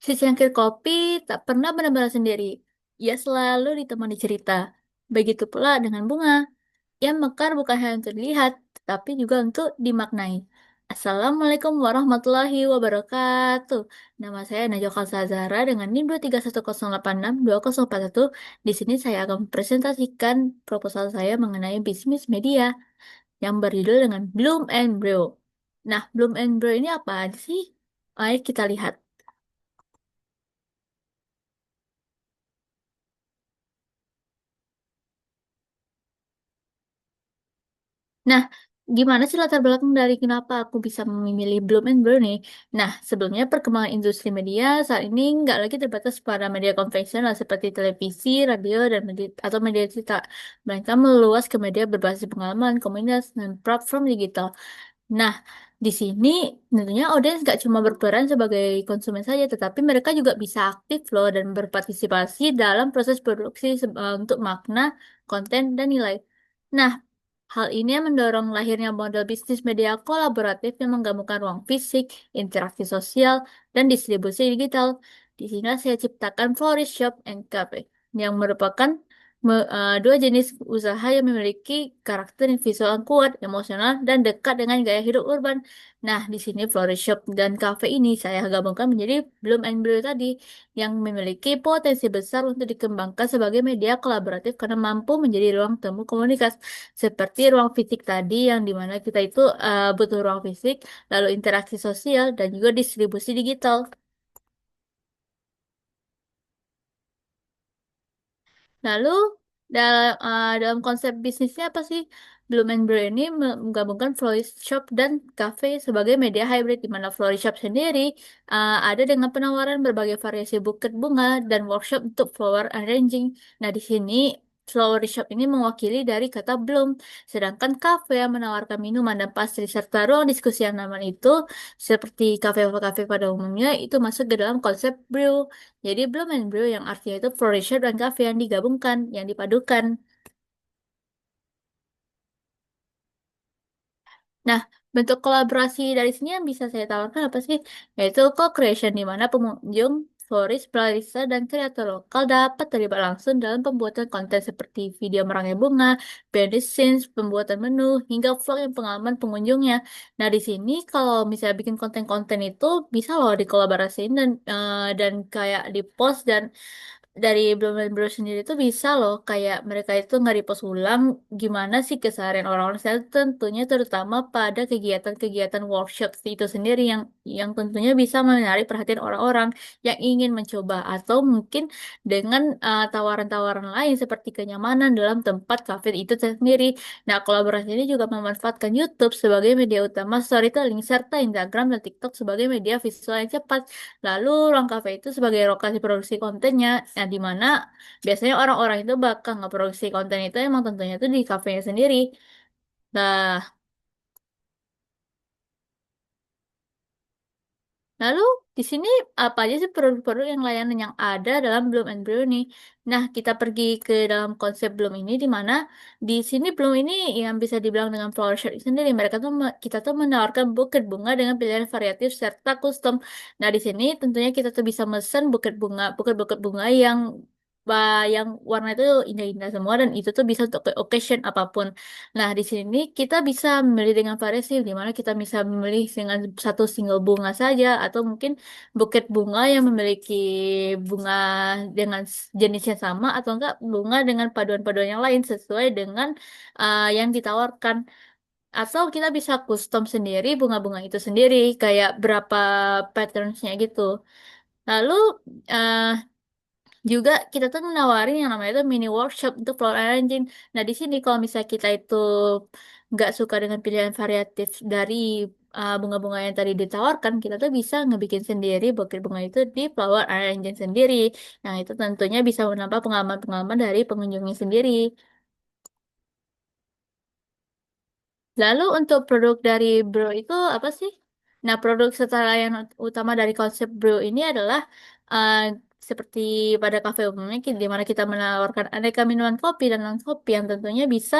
Si cangkir kopi tak pernah benar-benar sendiri. Ia selalu ditemani cerita. Begitu pula dengan bunga. Ia mekar bukan hanya untuk dilihat, tapi juga untuk dimaknai. Assalamualaikum warahmatullahi wabarakatuh. Nama saya Najwa Kalsazara dengan NIM 23108620041. Di sini saya akan mempresentasikan proposal saya mengenai bisnis media yang berjudul dengan Bloom and Brew. Nah, Bloom and Brew ini apa aja sih? Ayo kita lihat. Nah, gimana sih latar belakang dari kenapa aku bisa memilih Bloom and Brew nih? Nah, sebelumnya perkembangan industri media saat ini nggak lagi terbatas pada media konvensional seperti televisi, radio, dan media, atau media cetak. Mereka meluas ke media berbasis pengalaman, komunitas, dan platform digital. Nah, di sini tentunya audiens nggak cuma berperan sebagai konsumen saja, tetapi mereka juga bisa aktif loh dan berpartisipasi dalam proses produksi untuk makna, konten, dan nilai. Nah, hal ini yang mendorong lahirnya model bisnis media kolaboratif yang menggabungkan ruang fisik, interaksi sosial, dan distribusi digital. Di sini saya ciptakan Flourish Shop and Cafe yang merupakan dua jenis usaha yang memiliki karakter yang visual yang kuat, emosional, dan dekat dengan gaya hidup urban. Nah, di sini Flourish Shop dan Cafe ini saya gabungkan menjadi Bloom and Brew tadi yang memiliki potensi besar untuk dikembangkan sebagai media kolaboratif karena mampu menjadi ruang temu komunikasi seperti ruang fisik tadi yang dimana kita itu butuh ruang fisik, lalu interaksi sosial dan juga distribusi digital. Lalu dalam konsep bisnisnya apa sih? Bloom and Brew ini menggabungkan florist shop dan cafe sebagai media hybrid di mana florist shop sendiri ada dengan penawaran berbagai variasi buket bunga dan workshop untuk flower arranging. Nah, di sini florist shop ini mewakili dari kata bloom, sedangkan cafe yang menawarkan minuman dan pastry serta ruang diskusi yang nyaman itu seperti kafe-kafe pada umumnya itu masuk ke dalam konsep brew. Jadi Bloom and Brew yang artinya itu flourish dan cafe yang digabungkan, yang dipadukan. Nah, bentuk kolaborasi dari sini yang bisa saya tawarkan apa sih? Yaitu co-creation, di mana pengunjung, florist, barista, dan kreator lokal dapat terlibat langsung dalam pembuatan konten seperti video merangkai bunga, behind the scenes, pembuatan menu, hingga vlog yang pengalaman pengunjungnya. Nah, di sini kalau misalnya bikin konten-konten itu bisa loh dikolaborasiin dan kayak di post dan dari Blue Bro sendiri tuh bisa loh kayak mereka itu nge-repost ulang gimana sih keseharian orang-orang saya tentunya terutama pada kegiatan-kegiatan workshop itu sendiri yang tentunya bisa menarik perhatian orang-orang yang ingin mencoba atau mungkin dengan tawaran-tawaran lain seperti kenyamanan dalam tempat kafe itu sendiri. Nah, kolaborasi ini juga memanfaatkan YouTube sebagai media utama storytelling serta Instagram dan TikTok sebagai media visual yang cepat. Lalu ruang kafe itu sebagai lokasi produksi kontennya, nah di mana biasanya orang-orang itu bakal nge-produksi konten itu emang tentunya itu di kafenya sendiri. Nah, lalu di sini apa aja sih produk-produk yang layanan yang ada dalam Bloom and Brew nih? Nah, kita pergi ke dalam konsep Bloom ini di mana di sini Bloom ini yang bisa dibilang dengan flower shop sendiri. Mereka tuh kita tuh menawarkan buket bunga dengan pilihan variatif serta custom. Nah, di sini tentunya kita tuh bisa mesen buket-buket bunga yang warna itu indah-indah semua dan itu tuh bisa untuk ke occasion apapun. Nah, di sini kita bisa memilih dengan variasi, di mana kita bisa memilih dengan satu single bunga saja, atau mungkin buket bunga yang memiliki bunga dengan jenis yang sama, atau enggak bunga dengan paduan-paduan yang lain sesuai dengan yang ditawarkan. Atau kita bisa custom sendiri bunga-bunga itu sendiri, kayak berapa patternsnya gitu. Lalu eh, juga kita tuh menawarin yang namanya itu mini workshop untuk flower arranging. Nah, di sini kalau misalnya kita itu nggak suka dengan pilihan variatif dari bunga-bunga yang tadi ditawarkan, kita tuh bisa ngebikin sendiri bukit bunga itu di flower arranging sendiri. Nah, itu tentunya bisa menambah pengalaman-pengalaman dari pengunjungnya sendiri. Lalu untuk produk dari Bro itu apa sih? Nah, produk setara yang utama dari konsep Bro ini adalah seperti pada kafe umumnya, di mana kita menawarkan aneka minuman kopi dan non kopi yang tentunya bisa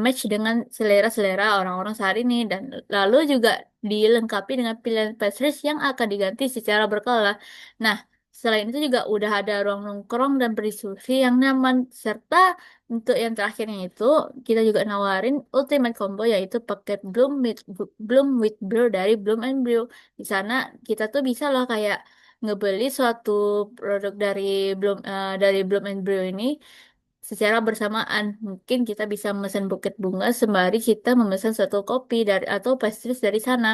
match dengan selera-selera orang-orang saat ini, dan lalu juga dilengkapi dengan pilihan pastries yang akan diganti secara berkala. Nah, selain itu juga udah ada ruang nongkrong dan berdiskusi yang nyaman, serta untuk yang terakhirnya itu kita juga nawarin ultimate combo, yaitu paket Bloom with Brew dari Bloom and Brew. Di sana kita tuh bisa loh kayak ngebeli suatu produk dari Bloom and Brew ini secara bersamaan. Mungkin kita bisa memesan buket bunga sembari kita memesan suatu kopi dari atau pastries dari sana.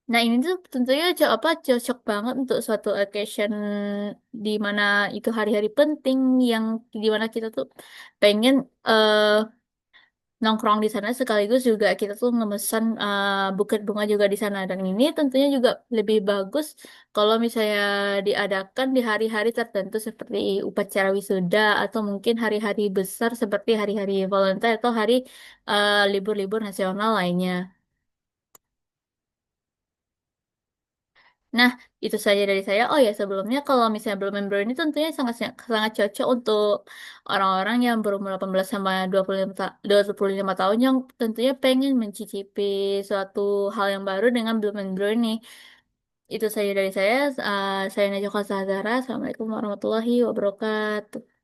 Nah, ini tuh tentunya cocok banget untuk suatu occasion di mana itu hari-hari penting, yang di mana kita tuh pengen nongkrong di sana, sekaligus juga kita tuh ngemesan buket bunga juga di sana. Dan ini tentunya juga lebih bagus kalau misalnya diadakan di hari-hari tertentu seperti upacara wisuda atau mungkin hari-hari besar seperti hari-hari Valentine atau hari libur-libur nasional lainnya. Nah, itu saja dari saya. Oh ya, sebelumnya kalau misalnya belum member ini tentunya sangat sangat cocok untuk orang-orang yang berumur 18 sampai 25 tahun yang tentunya pengen mencicipi suatu hal yang baru dengan belum member ini. Itu saja dari saya. Saya Najwa Zahara. Assalamualaikum warahmatullahi wabarakatuh.